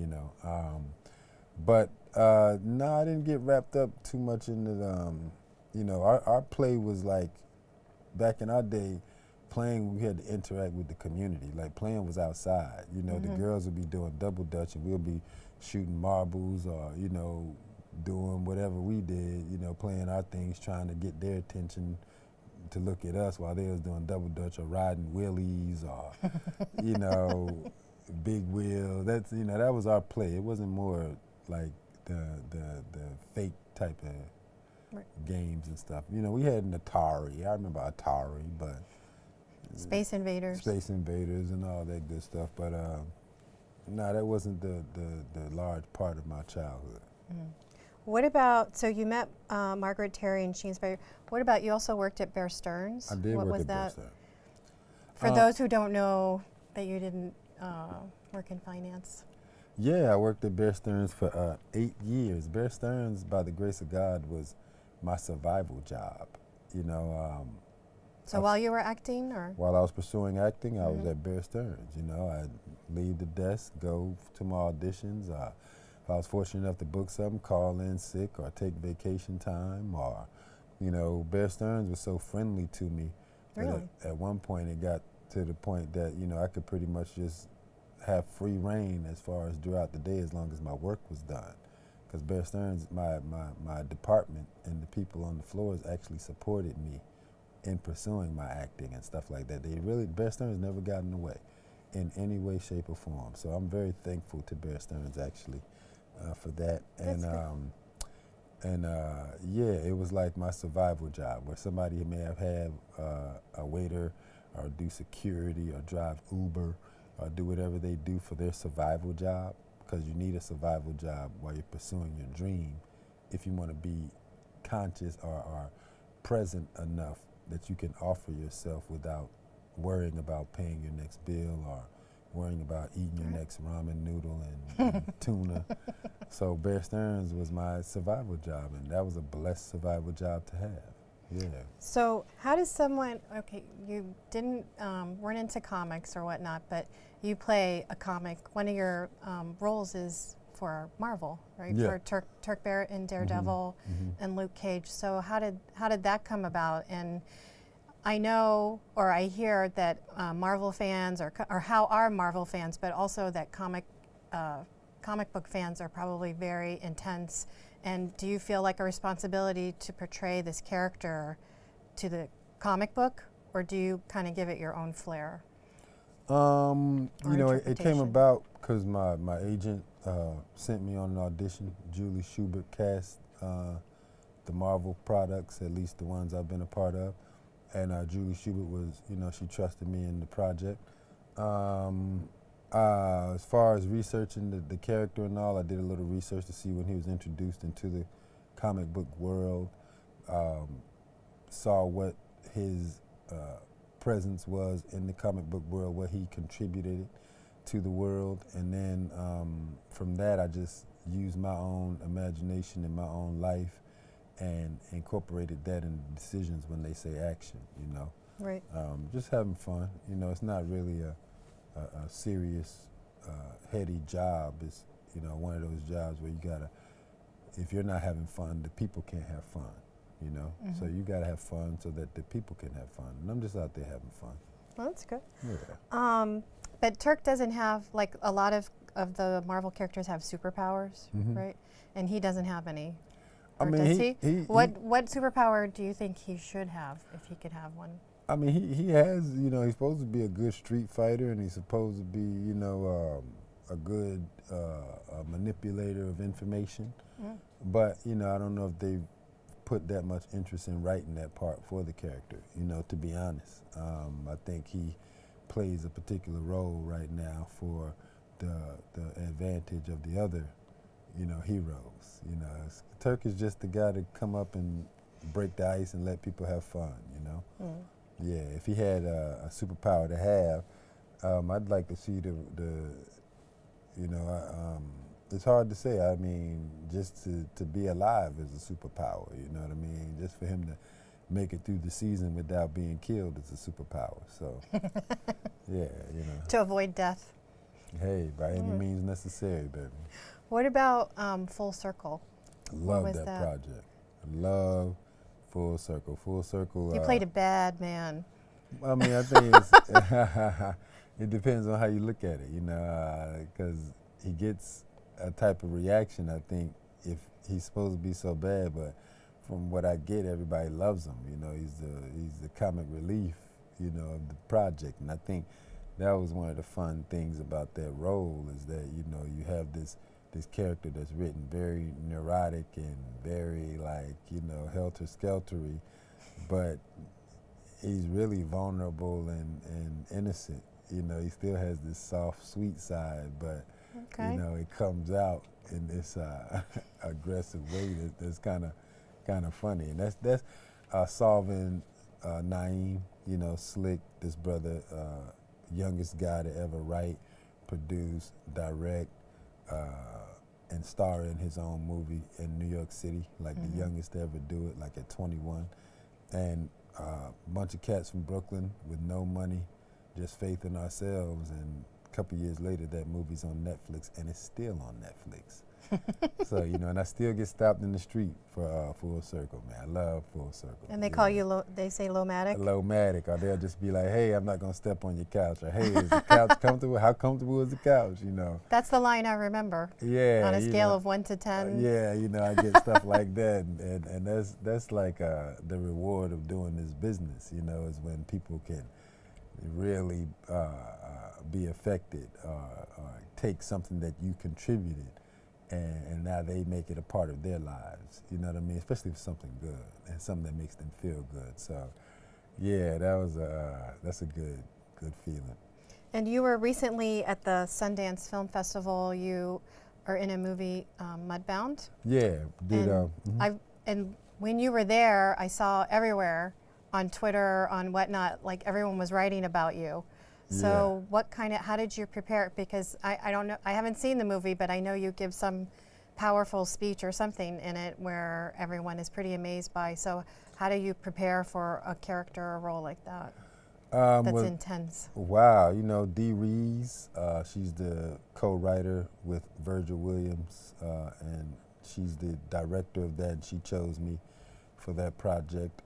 you know. No, I didn't get wrapped up too much into the, you know, our play was like, back in our day, playing, we had to interact with the community. Like, playing was outside. You know, the girls would be doing double dutch and we'll be shooting marbles or, you know, doing whatever we did, you know, playing our things, trying to get their attention to look at us while they was doing double dutch or riding wheelies or, you know, big wheel. That's, you know, that was our play. It wasn't more like the fake type of games and stuff. You know, we had an Atari. I remember Atari, but Space Invaders. Space Invaders and all that good stuff. But no, that wasn't the large part of my childhood. What about, so you met Margaret Terry and she inspired, what about, you also worked at Bear Stearns? I did what work was at that? Bear Stearns. For those who don't know that you didn't work in finance. Yeah, I worked at Bear Stearns for 8 years. Bear Stearns, by the grace of God, was my survival job. You know, So while you were acting, or? while I was pursuing acting, I was at Bear Stearns. You know, I'd leave the desk, go to my auditions. If I was fortunate enough to book something, call in sick or take vacation time, or, you know, Bear Stearns was so friendly to me. Really? At one point, it got to the point that, you know, I could pretty much just have free reign as far as throughout the day, as long as my work was done. Because Bear Stearns, my department and the people on the floors actually supported me in pursuing my acting and stuff like that. Bear Stearns never got in the way in any way, shape, or form. So I'm very thankful to Bear Stearns actually for that. Yeah, it was like my survival job, where somebody may have had a waiter or do security or drive Uber or do whatever they do for their survival job, because you need a survival job while you're pursuing your dream if you want to be conscious or present enough that you can offer yourself without worrying about paying your next bill or worrying about eating your next ramen noodle and tuna. So Bear Stearns was my survival job, and that was a blessed survival job to have. Yeah. So how does someone, okay, you didn't, weren't into comics or whatnot, but you play a comic. One of your roles is for Marvel, right? Yeah. For Turk Barrett in Daredevil and Luke Cage. So how did that come about? And I know, or I hear that Marvel fans, or how are Marvel fans, but also that comic book fans are probably very intense. And do you feel like a responsibility to portray this character to the comic book, or do you kind of give it your own flair? You know, it came about because my agent sent me on an audition. Julie Schubert cast the Marvel products, at least the ones I've been a part of. And Julie Schubert was, you know, she trusted me in the project. As far as researching the character and all, I did a little research to see when he was introduced into the comic book world, saw what his presence was in the comic book world, what he contributed to the world, and then from that I just used my own imagination in my own life and incorporated that in decisions when they say action, you know. Right. Just having fun, you know. It's not really a serious, heady job. It's, you know, one of those jobs where you gotta, if you're not having fun, the people can't have fun, you know. So you gotta have fun so that the people can have fun. And I'm just out there having fun. Well, that's good. Yeah. But Turk doesn't have, like a lot of the Marvel characters have superpowers, right? And he doesn't have any. I Or mean, does he? he What superpower do you think he should have if he could have one? I mean, he has, you know, he's supposed to be a good street fighter, and he's supposed to be, you know, a good manipulator of information. But, you know, I don't know if they've put that much interest in writing that part for the character, you know, to be honest. I think he plays a particular role right now for the advantage of the other, you know, heroes. You know, Turk is just the guy to come up and break the ice and let people have fun, you know. Yeah, if he had a superpower to have, I'd like to see the you know, it's hard to say. I mean, just to be alive is a superpower, you know what I mean? Just for him to make it through the season without being killed is a superpower, so, yeah, you know. To avoid death. Hey, by any means necessary, baby. What about Full Circle? Love was that that? project. Love Full Circle. Full Circle. You played a bad man. I mean, I think it's it depends on how you look at it, you know, because he gets a type of reaction, I think, if he's supposed to be so bad, but from what I get, everybody loves him. You know, he's the comic relief, you know, of the project, and I think that was one of the fun things about that role is that, you know, you have this character that's written very neurotic and very, like, you know, helter-skeltery, but he's really vulnerable and innocent. You know, he still has this soft, sweet side, but, you know, it comes out in this aggressive way that's kind of funny. And that's solving Naeem, you know, Slick, this brother, youngest guy to ever write, produce, direct, and star in his own movie in New York City, like the youngest to ever do it, like at 21. And a bunch of cats from Brooklyn with no money, just faith in ourselves. And a couple years later, that movie's on Netflix, and it's still on Netflix. So, you know, and I still get stopped in the street for Full Circle, man. I love Full Circle. And they call you, they say Lomatic? Lomatic, or they'll just be like, hey, I'm not going to step on your couch, or hey, is the couch comfortable? How comfortable is the couch, you know? That's the line I remember. Yeah. On a scale of 1 to 10. Yeah, you know, I get stuff like that, and that's like the reward of doing this business, you know, is when people can really be affected or take something that you contributed, and now they make it a part of their lives, you know what I mean? Especially if it's something good and something that makes them feel good. So, yeah, that's a good feeling. And you were recently at the Sundance Film Festival. You are in a movie, Mudbound. Yeah, did. And when you were there, I saw everywhere on Twitter, on whatnot, like everyone was writing about you. So how did you prepare it? Because I don't know, I haven't seen the movie, but I know you give some powerful speech or something in it where everyone is pretty amazed by. So how do you prepare for a character or role like that? That's intense. Wow, you know, Dee Rees, she's the co-writer with Virgil Williams, and she's the director of that, and she chose me for that project.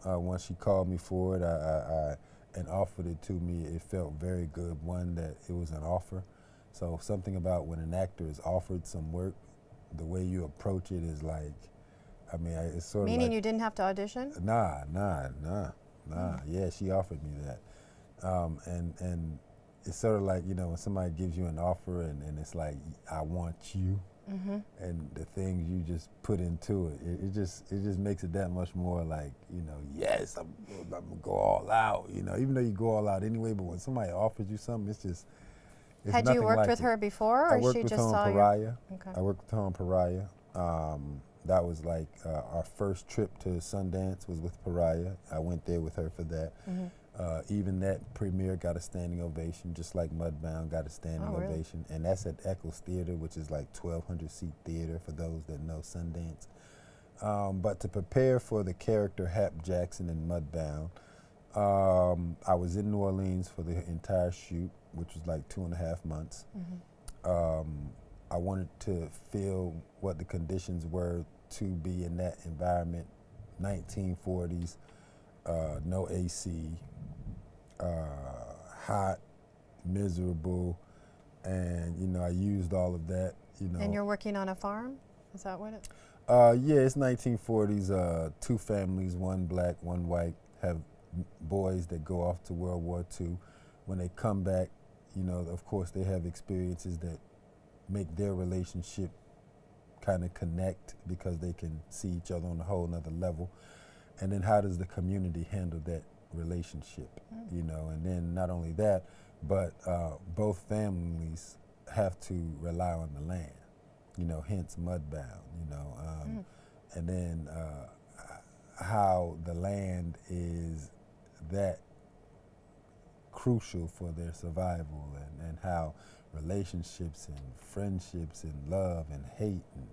Once she called me for it, and offered it to me, it felt very good. One, that it was an offer. So something about when an actor is offered some work, the way you approach it is like, I mean, it's sort of Meaning like, you didn't have to audition? Nah. Yeah, she offered me that. And it's sort of like, you know, when somebody gives you an offer and it's like, I want you, and the things you just put into it, it just makes it that much more like, you know, yes, I'm gonna go all out, you know, even though you go all out anyway, but when somebody offers you something, it's just, it's Had you worked like with her before, or she just saw you? I worked with her on Pariah. That was like our first trip to Sundance was with Pariah. I went there with her for that. Even that premiere got a standing ovation, just like Mudbound got a standing ovation. And that's at Eccles Theater, which is like 1,200 seat theater for those that know Sundance. But to prepare for the character Hap Jackson in Mudbound, I was in New Orleans for the entire shoot, which was like 2.5 months. I wanted to feel what the conditions were to be in that environment, 1940s, no AC, hot, miserable, and, you know, I used all of that, you know. And you're working on a farm? Is that what it? Yeah, it's 1940s, 2 families, 1 black, 1 white, have boys that go off to World War II. When they come back, you know, of course they have experiences that make their relationship kind of connect because they can see each other on a whole nother level. And then how does the community handle that relationship, you know? And then not only that, but both families have to rely on the land, you know, hence Mudbound, you know. And then how the land is that crucial for their survival, and how relationships and friendships and love and hate, and,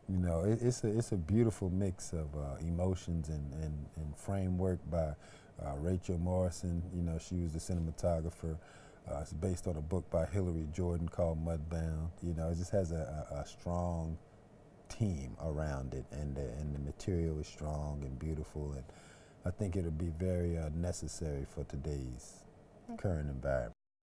you know, it's a beautiful mix of emotions and framework by Rachel Morrison. You know, she was the cinematographer. It's based on a book by Hillary Jordan called Mudbound. You know, it just has a strong team around it, and the material is strong and beautiful, and I think it'll be very necessary for today's current environment.